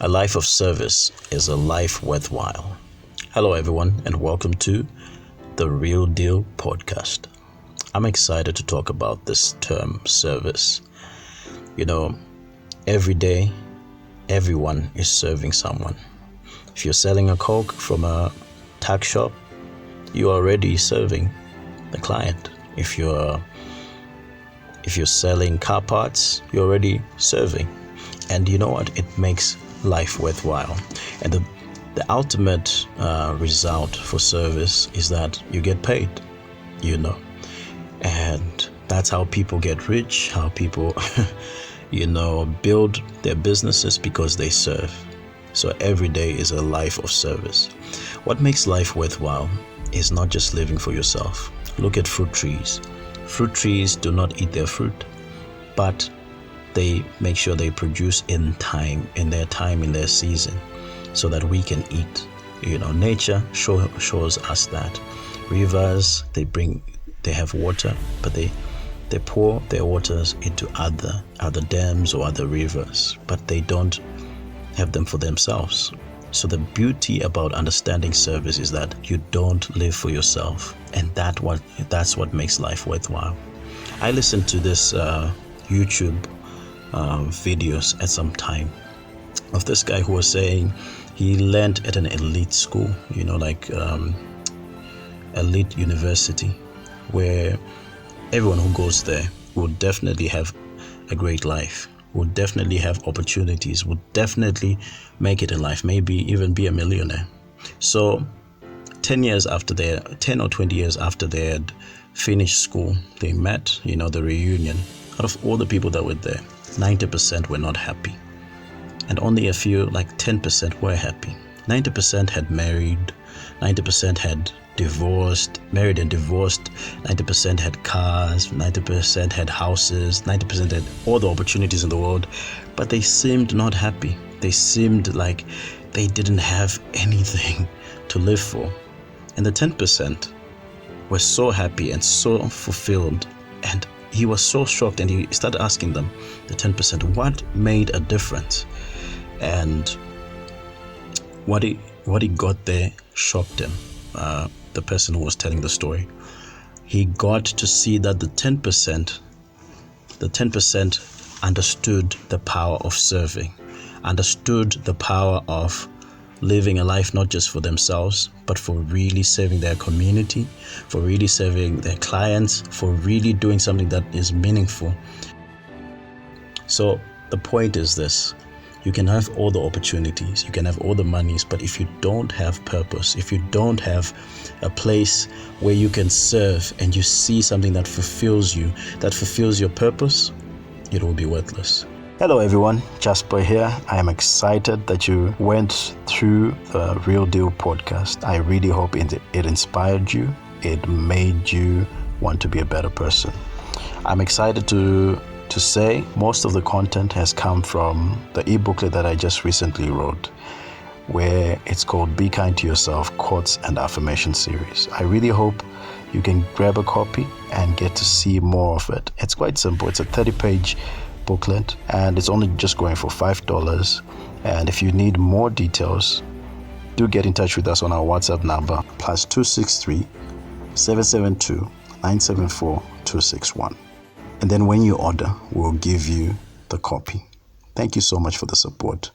A life of service is a life worthwhile. Hello, everyone, and welcome to the Real Deal podcast. I'm excited to talk about this term, service. Every day, everyone is serving someone. If you're selling a Coke from a tuck shop, you're already serving the client. If you're selling car parts, you're already serving. And you know what? It makes life worthwhile. And the ultimate result for service is that you get paid, And that's how people get rich, how people, build their businesses because they serve. So every day is a life of service. What makes life worthwhile is not just living for yourself. Look at fruit trees. Fruit trees do not eat their fruit, but they make sure they produce in their season, so that we can eat. Nature shows us that. Rivers, they have water, but they pour their waters into other dams or other rivers, but they don't have them for themselves. So the beauty about understanding service is that you don't live for yourself, and that's what makes life worthwhile. I listened to this YouTube videos at some time of this guy who was saying he learned at an elite school, elite university, where everyone who goes there will definitely have a great life, will definitely have opportunities, will definitely make it in life, maybe even be a millionaire. So 10 or 20 years after they had finished school, they met, the reunion. Out of all the people that were there, 90% were not happy. And only a few, like 10%, were happy. 90% had married, 90% had married and divorced, 90% had cars, 90% had houses, 90% had all the opportunities in the world, but they seemed not happy. They seemed like they didn't have anything to live for. And the 10% were so happy and so fulfilled, and he was so shocked, and he started asking them, the 10%, what made a difference? And what he got there shocked him. The person who was telling the story, he got to see that the 10% understood the power of serving, understood the power of living a life not just for themselves, but for really serving their community, for really serving their clients, for really doing something that is meaningful. So the point is this: you can have all the opportunities, you can have all the monies, but if you don't have purpose, if you don't have a place where you can serve and you see something that fulfills you, that fulfills your purpose, it will be worthless. Hello everyone, Jasper here. I am excited that you went through the Real Deal podcast. I really hope it inspired you. It made you want to be a better person. I'm excited to say most of the content has come from the e-booklet that I just recently wrote, where it's called Be Kind to Yourself, Quotes and Affirmation Series. I really hope you can grab a copy and get to see more of it. It's quite simple. It's a 30-page booklet, and it's only just going for $5. And if you need more details, do get in touch with us on our WhatsApp number, +263 772 974 261. And then when you order, we'll give you the copy. Thank you so much for the support.